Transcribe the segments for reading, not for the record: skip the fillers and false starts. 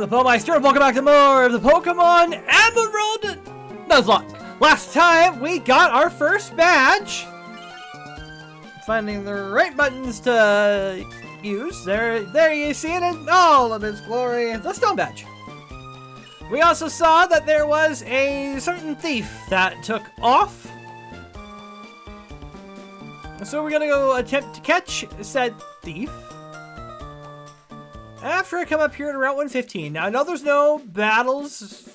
the Baumeister, and welcome back to more of the Pokemon Emerald Nuzlocke. Last time, we got our first badge. Finding the right buttons to use. There you see it in all of its glory. The stone badge. We also saw that there was a certain thief that took off. So we're gonna go attempt to catch said thief. After I come up here to Route 115. Now I know there's no battles.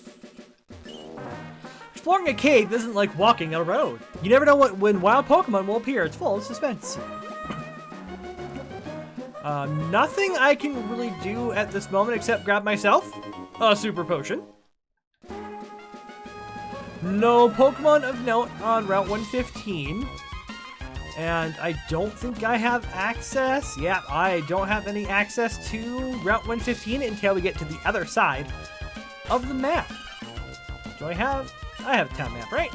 Exploring a cave isn't like walking on a road. You never know when wild Pokemon will appear. It's full of suspense. Nothing I can really do at this moment except grab myself a super potion. No Pokemon of note on Route 115. And I don't think I have access. Yeah, I don't have any access to Route 115 until we get to the other side of the map. Do I have a town map, right?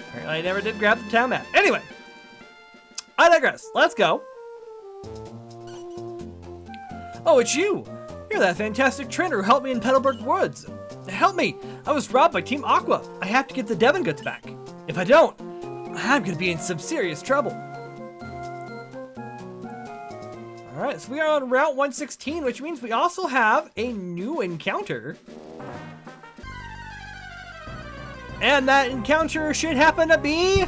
Apparently I never did grab the town map. Anyway, I digress. Let's go. Oh, it's you. You're that fantastic trainer who helped me in Petalburg Woods. Help me! I was robbed by Team Aqua. I have to get the Devon goods back. If I don't, I'm gonna be in some serious trouble. Alright, so we are on Route 116, which means we also have a new encounter. And that encounter should happen to be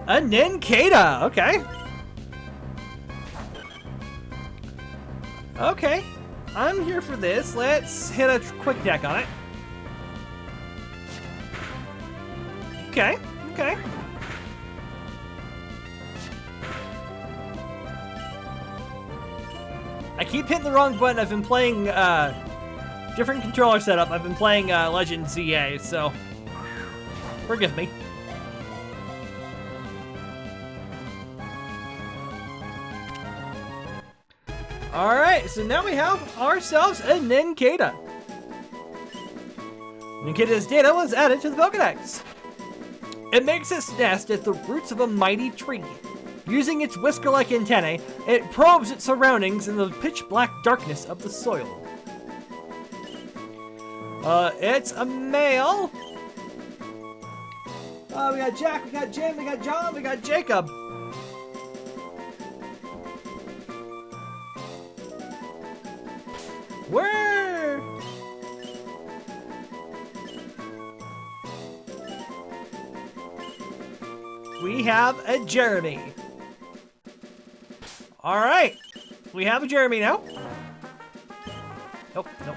a Nincada. Okay. Okay. I'm here for this. Let's hit a quick attack on it. Okay, okay. I keep hitting the wrong button. I've been playing different controller setup. I've been playing Legend ZA, so forgive me. Alright, so now we have ourselves a Nincada. Nincada's data was added to the Pokedex. It makes its nest at the roots of a mighty tree. Using its whisker-like antennae, it probes its surroundings in the pitch-black darkness of the soil. It's a male. We got Jack, we got Jim, we got John, we got Jacob. Where? We have a Jeremy. All right, we have a Jeremy now. Nope, nope.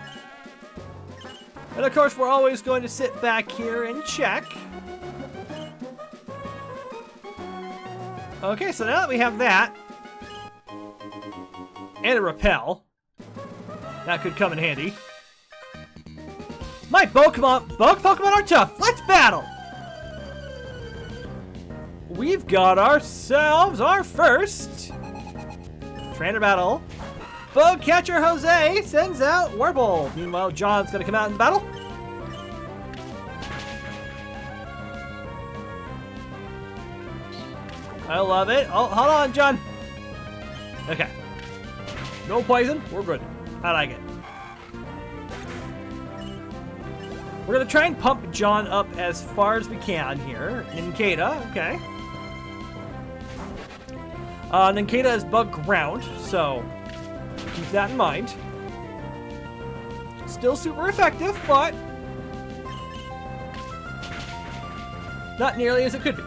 And of course, we're always going to sit back here and check. Okay, so now that we have that, and a repel. That could come in handy. My bug Pokemon are tough. Let's battle. We've got ourselves our first trainer battle. Bug catcher Jose sends out Warble. Meanwhile, John's gonna come out in battle. I love it. Oh, hold on, John. Okay. No poison. We're good. I like it. We're gonna try and pump John up as far as we can here. Nincada, okay. Nincada is bug ground, so keep that in mind. Still super effective, but not nearly as it could be.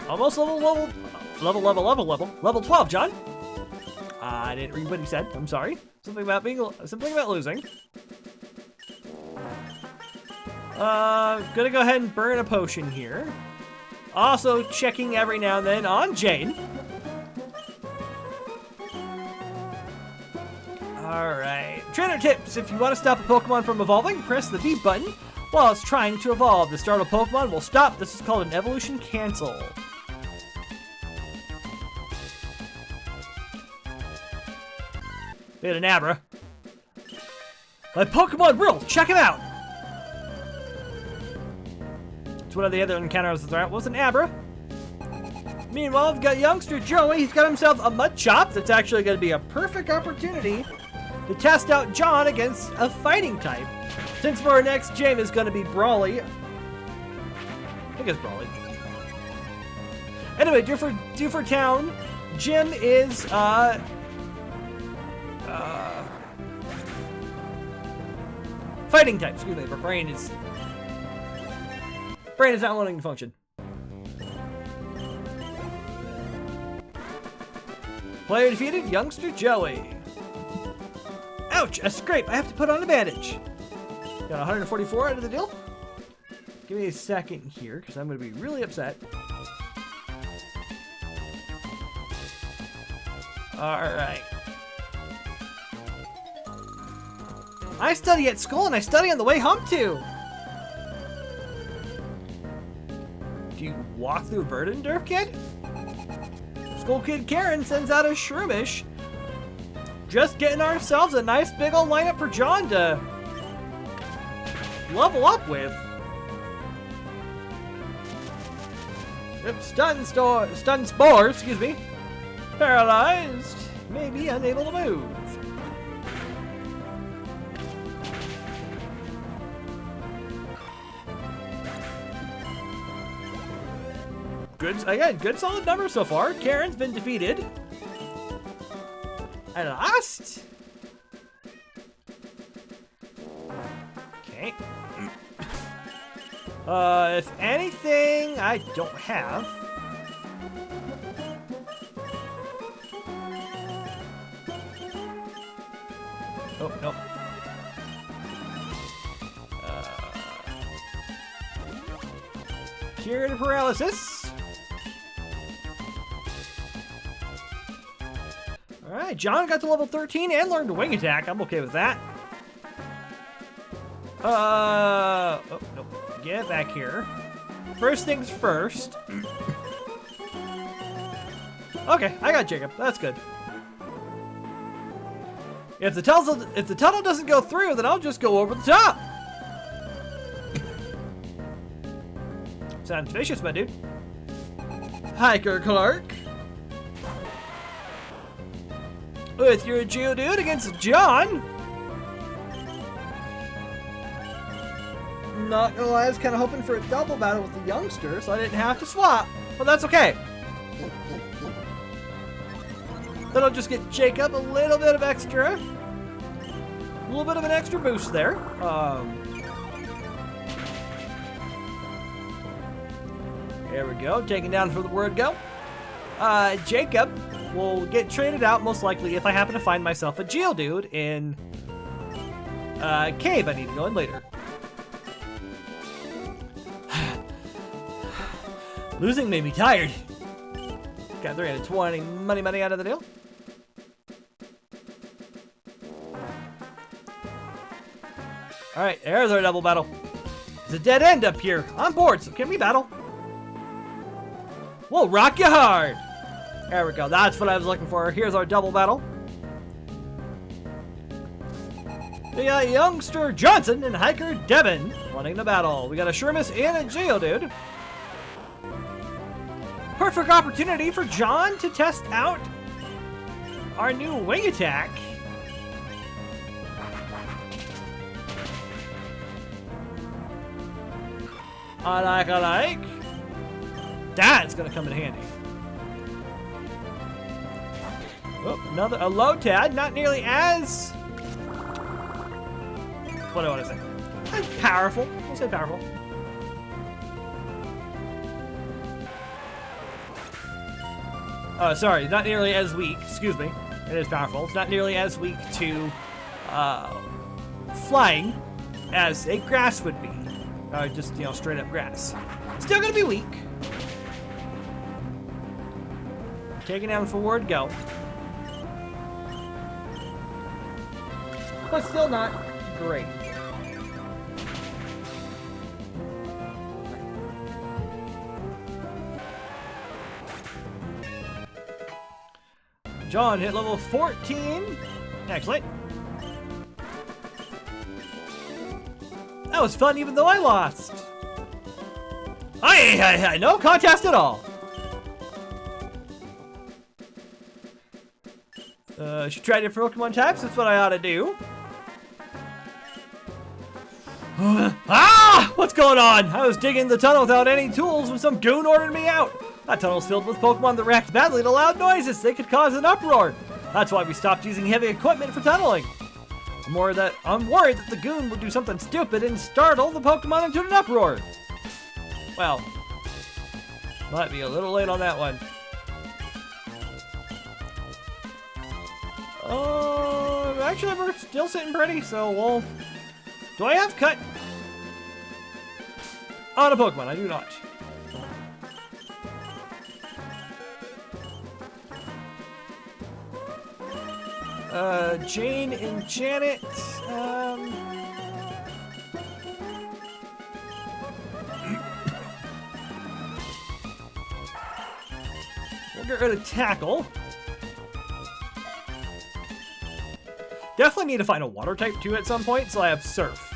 Almost level 12, John. I didn't read what he said. I'm sorry. Something about losing. Gonna go ahead and burn a potion here. Also checking every now and then on Jane. Alright. Trainer tips. If you want to stop a Pokemon from evolving, press the B button while it's trying to evolve. The startled Pokemon will stop. This is called an evolution cancel. We had an Abra. My Pokemon will! Check him out! It's one of the other encounters that was an Abra. Meanwhile, we've got youngster Joey. He's got himself a mud chop. That's actually going to be a perfect opportunity to test out John against a fighting type. Since our next gym is going to be Brawly. I think it's Brawly. Anyway, due for town, gym is fighting type. Excuse me, but brain is not letting it function. Player defeated, youngster Joey. Ouch, a scrape. I have to put on a bandage. Got 144 out of the deal. Give me a second here, because I'm going to be really upset. Alright. I study at school, and I study on the way home, too. Do you walk through Verdendorf, kid? School kid Karen sends out a shroomish. Just getting ourselves a nice big old lineup for John to level up with. Yep, stun spore, excuse me. Paralyzed, maybe unable to move. Good solid number so far. Karen's been defeated. And lost. Okay. If anything, I don't have. Oh, no. Cure to paralysis. Alright, John got to level 13 and learned wing attack. I'm okay with that. Oh, nope. Get back here. First things first. Okay, I got Jacob. That's good. If the tunnel doesn't go through, then I'll just go over the top. Sounds vicious, my dude. Hiker Clark. With your Geodude against John. Not gonna lie, I was kind of hoping for a double battle with the youngster, so I didn't have to swap. But that's okay. Then I'll just get Jacob a little bit of extra. A little bit of an extra boost there. There we go. Taking down for the word go. Jacob will get traded out most likely if I happen to find myself a Geodude in cave I need to go in later. Losing made me tired. Got 320 money out of the deal. Alright, there's our double battle. There's a dead end up here. On board, so can we battle? We'll rock you hard. There we go. That's what I was looking for. Here's our double battle. We got youngster Johnson and hiker Devin wanting to battle. We got a Shermis and a Geodude. Perfect opportunity for John to test out our new wing attack. I like. That's gonna come in handy. Oh, a low tad, not nearly as. What do I want to say? Powerful. I'll say powerful. Sorry, not nearly as weak. Excuse me. It is powerful. It's not nearly as weak to flying as a grass would be. Just, straight up grass. Still gonna be weak. Taking down forward, go. But still not great. John hit level 14. Excellent. That was fun even though I lost. Hi, no contest at all. Should try different Pokemon types. That's what I ought to do. Ah! What's going on? I was digging the tunnel without any tools when some goon ordered me out. That tunnel's filled with Pokemon that react badly to loud noises. They could cause an uproar. That's why we stopped using heavy equipment for tunneling. I'm worried that the goon would do something stupid and startle the Pokemon into an uproar. Well, might be a little late on that one. Actually, we're still sitting pretty, so we'll... Do I have cut? On a Pokemon, I do not. Jane and Janet, we'll get rid of Tackle. Definitely need to find a water type too at some point, so I have Surf.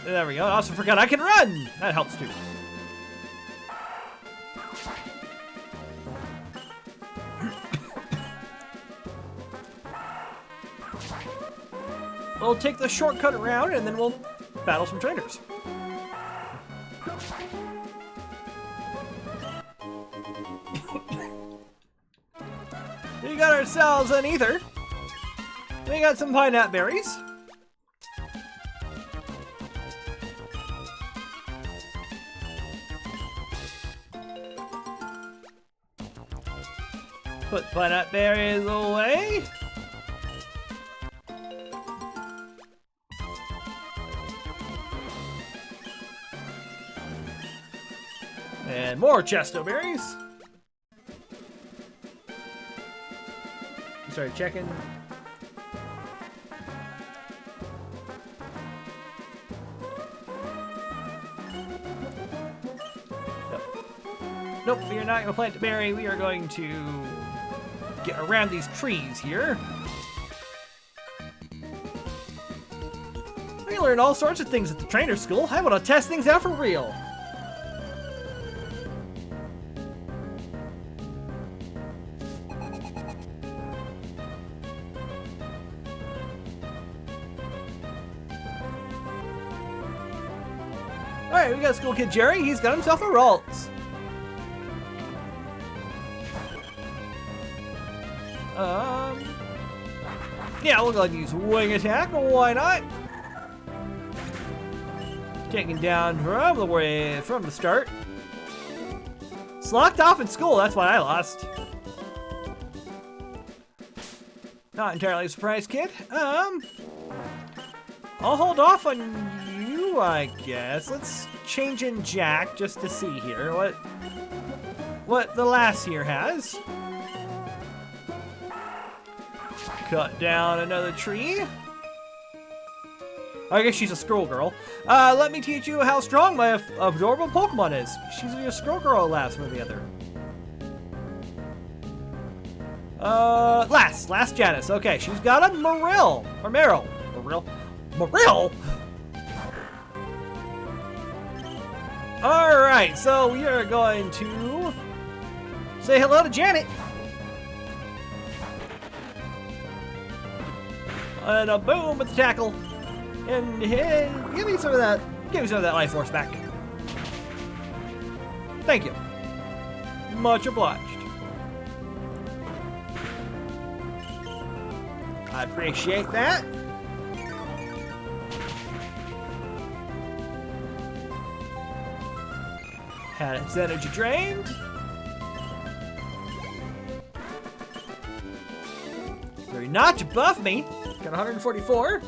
There we go. I also forgot I can run! That helps too. We'll take the shortcut around and then we'll battle some trainers. We got ourselves an ether. We got some pineapple berries. Put pineapple berries away. And more chesto berries. Sorry, checking. Nope, we are not going to plant the berry. We are going to get around these trees here. We learn all sorts of things at the trainer school. I want to test things out for real. Alright, we got School Kid Jerry. He's got himself a Ralts. Yeah, we'll go ahead and use Wing Attack. Why not? Taking down from the start. It's locked off in school. That's why I lost. Not entirely surprised, kid. I'll hold off on you, I guess. Let's change in Jack just to see here what the lass here has. Cut down another tree. I guess she's a Scroll Girl. Let me teach you how strong my adorable Pokemon is. She's a Scroll Girl lass for the other. Last Janice. Okay, she's got a Marill. Or Marill. Marill? Alright, so we are going to say hello to Janet. And a boom with the tackle. And give me some of that life force back. Thank you. Much obliged. I appreciate that. Had its energy drained. Very notch above me. Got 144.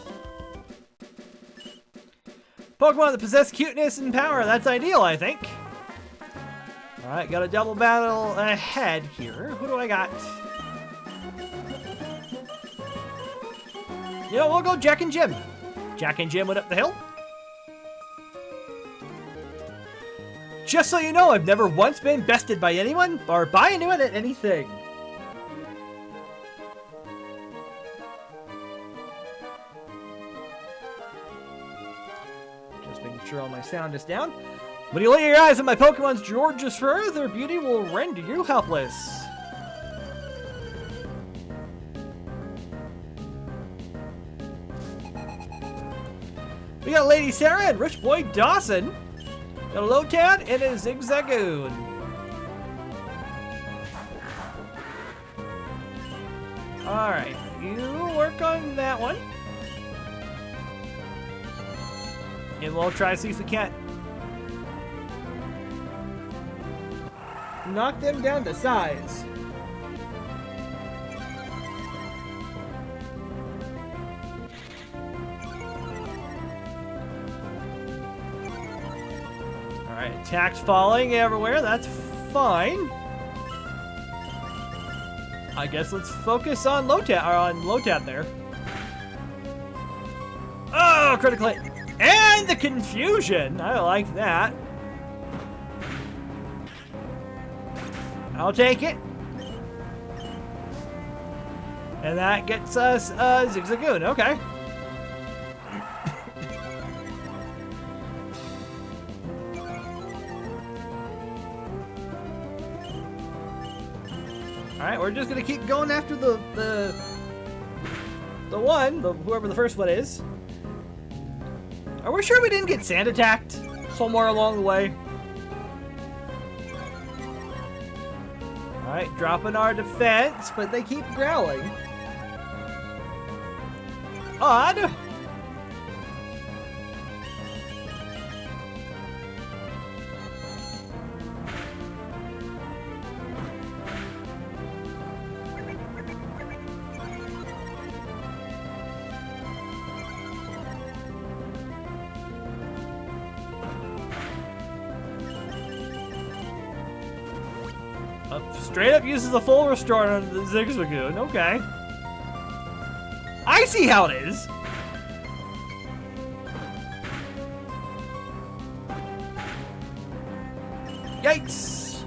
Pokemon that possess cuteness and power. That's ideal, I think. Alright, got a double battle ahead here. Who do I got? You know, we'll go Jack and Jim. Jack and Jim went up the hill. Just so you know, I've never once been bested by anyone or by anyone at anything. Just making sure all my sound is down. When you lay your eyes on my Pokemon's gorgeous fur, their beauty will render you helpless. We got Lady Sarah and Rich Boy Dawson. Got a Lotad and a Zigzagoon. Alright, you work on that one. And we'll try to see if we can't knock them down to size. Alright, attacks falling everywhere, that's fine. I guess let's focus on Lotad there. Oh, critical hit. And the confusion! I like that. I'll take it. And that gets us Zigzagoon, okay. Alright, we're just gonna keep going after the whoever the first one is. Are we sure we didn't get sand attacked somewhere along the way? Alright, dropping our defense, but they keep growling. Odd. Straight up uses a full restore on the Zigzagoon. Okay. I see how it is. Yikes.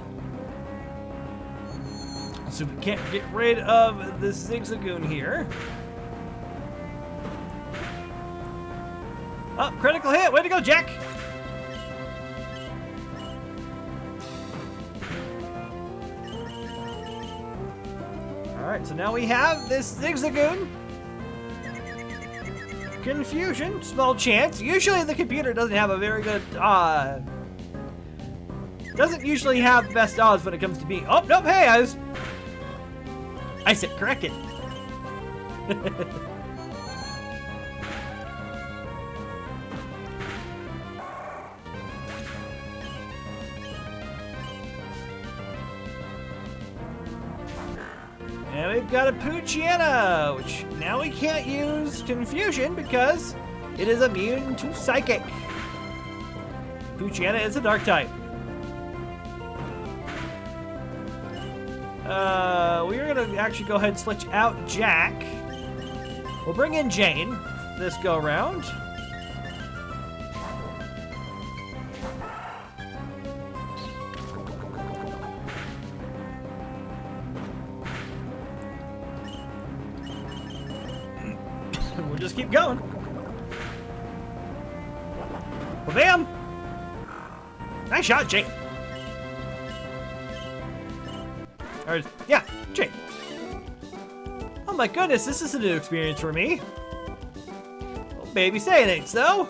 So we can't get rid of the Zigzagoon here. Oh, critical hit. Way to go, Jack. Alright, so now we have this Zigzagoon. Confusion, small chance. Usually the computer doesn't have a very good, doesn't usually have the best odds when it comes to being, oh, nope, hey, I said correct it. And we've got a Poochyena, which now we can't use Confusion because it is immune to Psychic. Poochyena is a Dark type. We're gonna actually go ahead and switch out Jack. We'll bring in Jane this go around. We'll just keep going. Bam! Nice shot, Jane. Or, yeah, Jane. Oh my goodness, this is a new experience for me. Oh, baby, say it ain't so.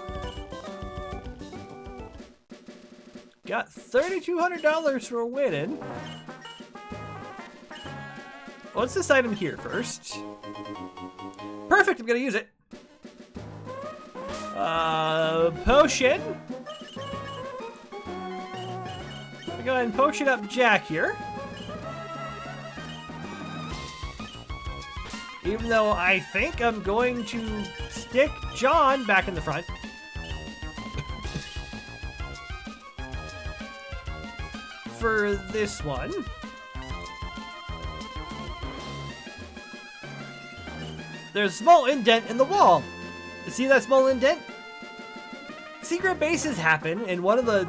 Got $3,200 for winning. What's this item here first? Perfect, I'm gonna use it. Potion. Let me go ahead and potion up Jack here. Even though I think I'm going to stick John back in the front. For this one. There's a small indent in the wall. See that small indent? Secret bases happen, and one of the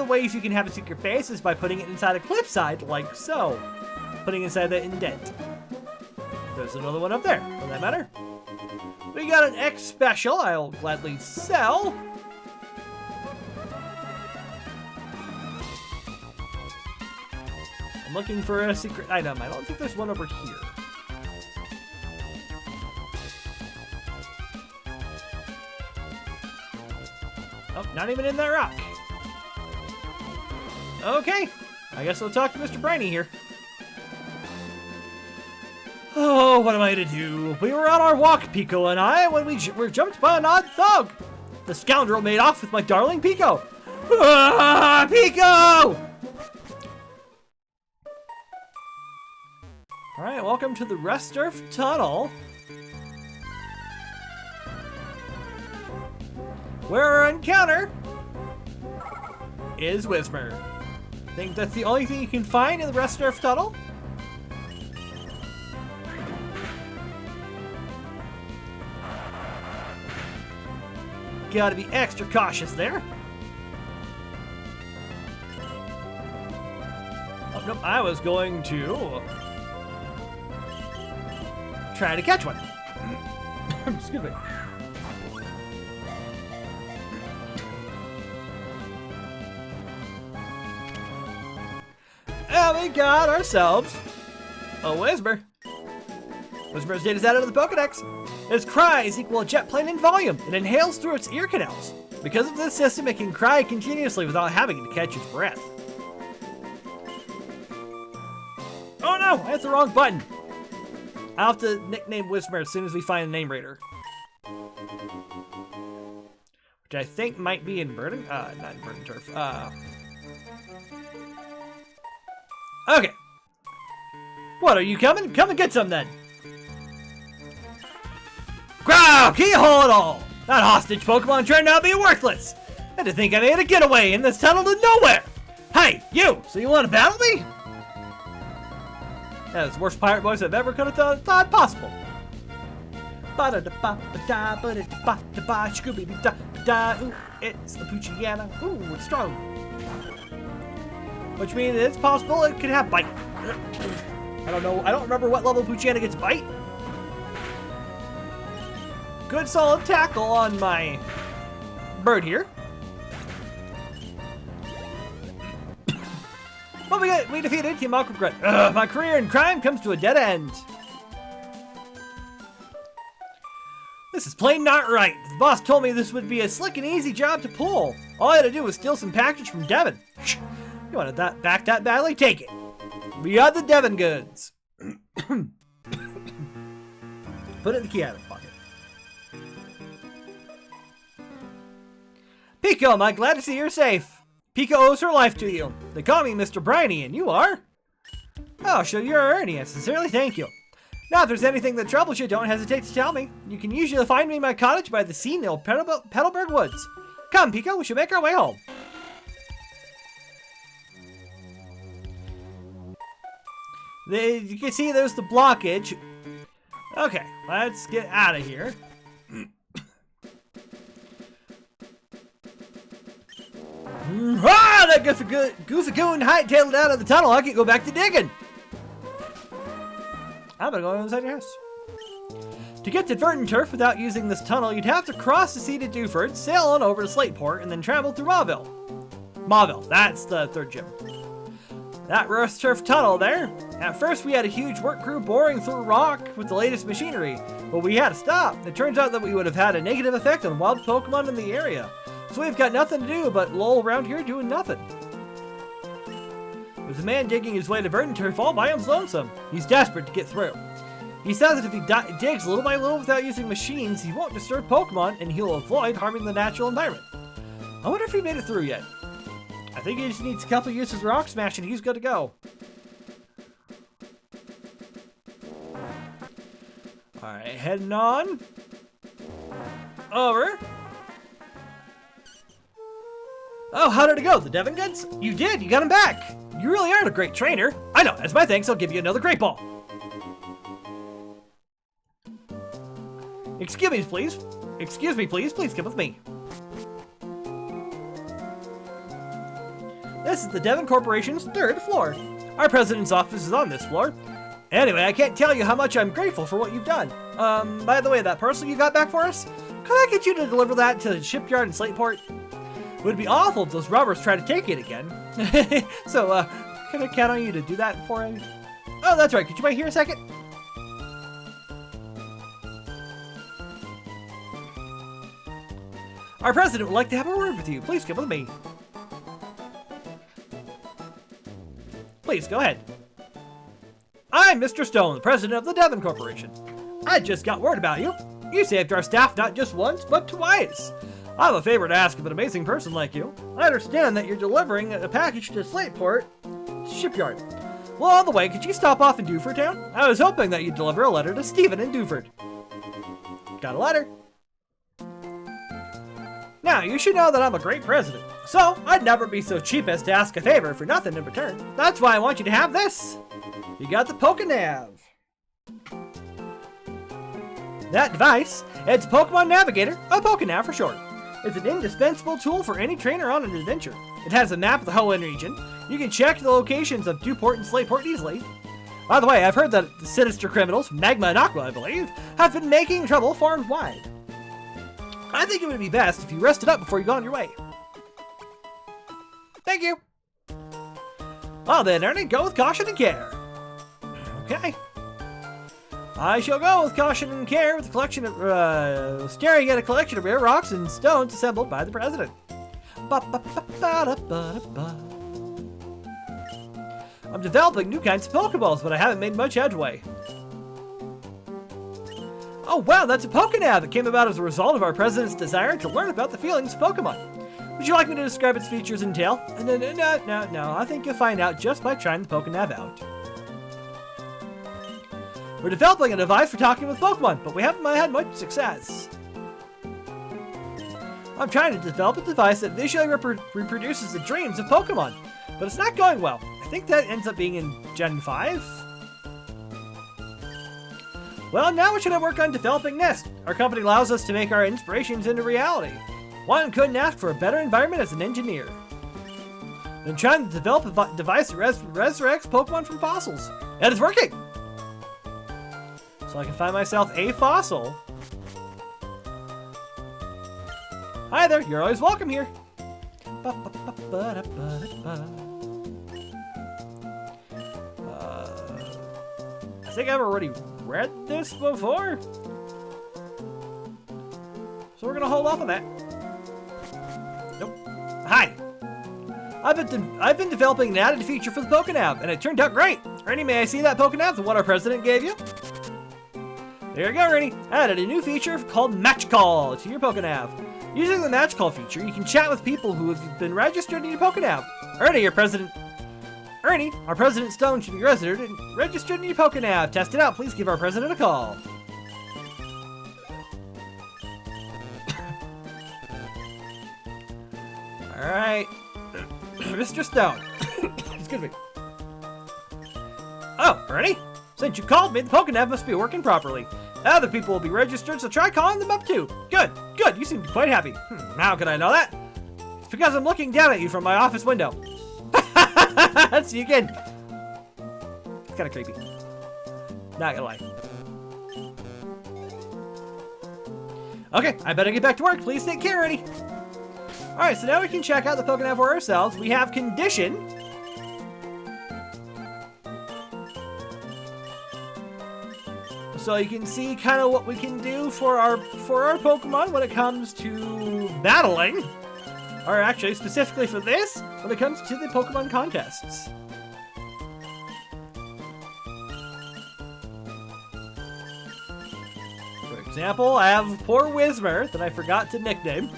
ways you can have a secret base is by putting it inside a cliffside, like so. Putting it inside the indent. There's another one up there, for that matter. We got an X special I'll gladly sell. looking for a secret item. I don't think there's one over here. Oh, not even in that rock. Okay, I guess we'll talk to Mr. Briny here. Oh, what am I to do? We were on our walk, Pico and I, when we were jumped by an odd thug. The scoundrel made off with my darling Pico. Ah, Pico! Alright, welcome to the Resturf Tunnel. Where our encounter is Whismer. Think that's the only thing you can find in the Resturf Tunnel? Gotta be extra cautious there. Oh, nope, I was going to try to catch one. Excuse me. And we got ourselves a Whisper. Whisper's data is added to the Pokedex. Its cries equal a jet plane in volume. It inhales through its ear canals. Because of this system, it can cry continuously without having to catch its breath. Oh no, I hit the wrong button. I'll have to nickname Whisper as soon as we find a name raider. Which I think might be in Verdant, not in Verdant Turf. Okay. What, are you coming? Come and get some then. Growl! Keyhole it all! That hostage Pokemon turned out to be worthless! And to think I made a getaway in this tunnel to nowhere! Hey, you! So you want to battle me? That is the worst pirate voice I've ever could have thought possible. Ooh, it's the Poochyena. Ooh, it's strong. Which means it's possible it could have bite. I don't know. I don't remember what level Poochyena gets bite. Good solid tackle on my bird here. Well, we defeated Team Aquagret. My career in crime comes to a dead end. This is plain not right. The boss told me this would be a slick and easy job to pull. All I had to do was steal some package from Devon. You wanted that back that badly? Take it. We got the Devon goods. Put it in the key out of the pocket. Pico, am I glad to see you're safe. Pico owes her life to you. They call me Mr. Briny, and you are? Oh, so you're Ernie. I sincerely thank you. Now, if there's anything that troubles you, don't hesitate to tell me. You can usually find me in my cottage by the sea near Petalburg Woods. Come, Pico, we should make our way home. You can see there's the blockage. Okay, let's get out of here. Ah, that Goosagoon hightailed out of the tunnel. I can go back to digging. I'm gonna go inside your house. To get to Verdant Turf without using this tunnel, you'd have to cross the sea to Dewford, sail on over to Slateport, and then travel through Mauville. Mauville, that's the third gym. That Resturf tunnel there. At first, we had a huge work crew boring through rock with the latest machinery, but we had to stop. It turns out that we would have had a negative effect on wild Pokemon in the area. So we've got nothing to do but loll around here doing nothing. There's a man digging his way to Verdant Turf all by himself lonesome. He's desperate to get through. He says that if he digs little by little without using machines, he won't disturb Pokemon and he'll avoid harming the natural environment. I wonder if he made it through yet. I think he just needs a couple uses of Rock Smash and he's good to go. Alright, heading on over. Oh, how did it go? The Devon goods? You did, you got him back. You really are a great trainer. I know, as my thanks, I'll give you another Great Ball. Excuse me, please. Excuse me, please. Please come with me. This is the Devon Corporation's 3rd floor. Our president's office is on this floor. Anyway, I can't tell you how much I'm grateful for what you've done. By the way, that parcel you got back for us, could I get you to deliver that to the shipyard in Slateport? It would be awful if those robbers try to take it again. So, Can I count on you to do that for me? Oh, that's right. Could you wait here a second? Our president would like to have a word with you. Please come with me. Please, go ahead. I'm Mr. Stone, the president of the Devon Corporation. I just got word about you. You saved our staff not just once, but twice. I have a favor to ask of an amazing person like you. I understand that you're delivering a package to Slateport Shipyard. Well, on the way, could you stop off in Dewford Town? I was hoping that you'd deliver a letter to Stephen in Dewford. Got a letter. Now, you should know that I'm a great president, so I'd never be so cheap as to ask a favor for nothing in return. That's why I want you to have this. You got the Pokenav. That device, it's Pokemon Navigator, a Pokenav for short. It's an indispensable tool for any trainer on an adventure. It has a map of the Hoenn region. You can check the locations of Dewport and Slateport easily. By the way, I've heard that the sinister criminals, Magma and Aqua I believe, have been making trouble far and wide. I think it would be best if you rested up before you go on your way. Thank you. Well then, Ernie, go with caution and care. Okay. I shall go with caution and care with a collection of, staring at a collection of rare rocks and stones assembled by the president. I'm developing new kinds of Pokeballs, but I haven't made much headway. Oh wow, that's a Pokenav that came about as a result of our president's desire to learn about the feelings of Pokemon. Would you like me to describe its features in detail? No, I think you'll find out just by trying the Pokenav out. We're developing a device for talking with Pokemon, but we haven't had much success. I'm trying to develop a device that visually reproduces the dreams of Pokemon, but it's not going well. I think that ends up being in Gen 5? Well, now we should work on developing Nest. Our company allows us to make our inspirations into reality. One couldn't ask for a better environment as an engineer. Then trying to develop a device that resurrects Pokemon from fossils. And it's working! So I can find myself a fossil. Hi there, you're always welcome here. I think I've already read this before. So we're gonna hold off on that. Nope. Hi. I've been developing an added feature for the Pokenav, and it turned out great. Ernie, may I see that Pokenav, the one our president gave you? There you go, Ernie. I added a new feature called Match Call to your Pokenav. Using the Match Call feature, you can chat with people who have been registered in your Pokenav. Ernie, our President Stone should be registered in your Pokenav. Test it out. Please give our president a call. All right, Mr. Stone. Excuse me. Oh, Ernie, since you called me, the Pokenav must be working properly. Other people will be registered, so try calling them up too. Good. You seem quite happy. How can I know that? It's because I'm looking down at you from my office window. See you again. It's kind of creepy. Not gonna lie. Okay, I better get back to work. Please take care, Ernie. Alright, so now we can check out the Pokenav for ourselves. We have Condition. So you can see kind of what we can do for our Pokemon when it comes to battling. Or actually, specifically for this, when it comes to the Pokemon contests. For example, I have poor Whismur that I forgot to nickname.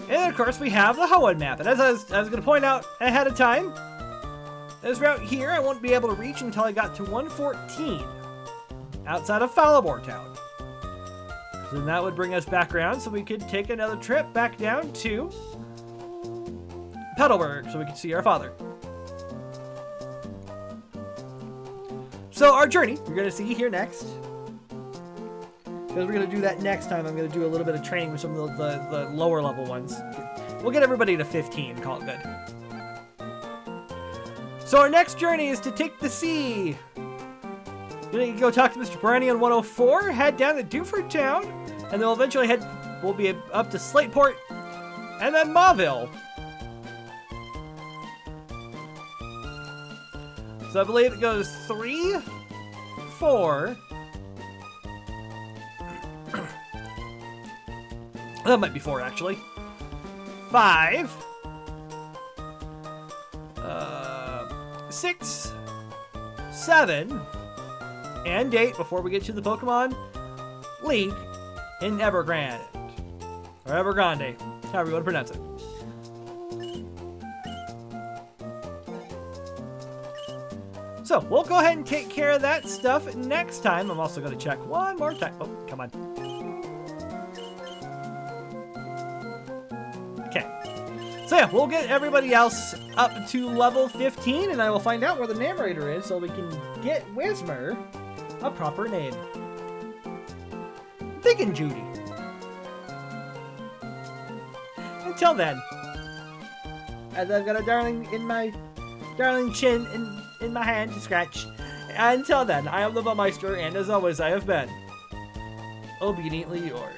And of course, we have the Hoenn map. And as I was going to point out ahead of time, this route here I won't be able to reach until I got to 114, outside of Falabor Town. So then that would bring us back around, so we could take another trip back down to Petalburg, so we could see our father. So our journey, you're going to see here next. Because we're going to do that next time, I'm going to do a little bit of training with some of the lower level ones. We'll get everybody to 15, call it good. So our next journey is to take the sea. We're gonna go talk to Mr. Brownie on 104, head down to Dewford Town, and then we'll eventually we'll be up to Slateport, and then Mauville. So I believe it goes 3, 4. That might be 4 actually. 5, 6, 7, and 8 before we get to the Pokemon League in Evergrande. Or Evergrande, however you want to pronounce it. So, we'll go ahead and take care of that stuff next time. I'm also going to check one more time. Oh, come on. Okay. So yeah, we'll get everybody else up to level 15, and I will find out where the narrator is so we can get Whismer a proper name. I'm thinking Judy. Until then, as I've got a darling chin in my hand to scratch. Until then, I am the Baumeister, and as always, I have been obediently yours.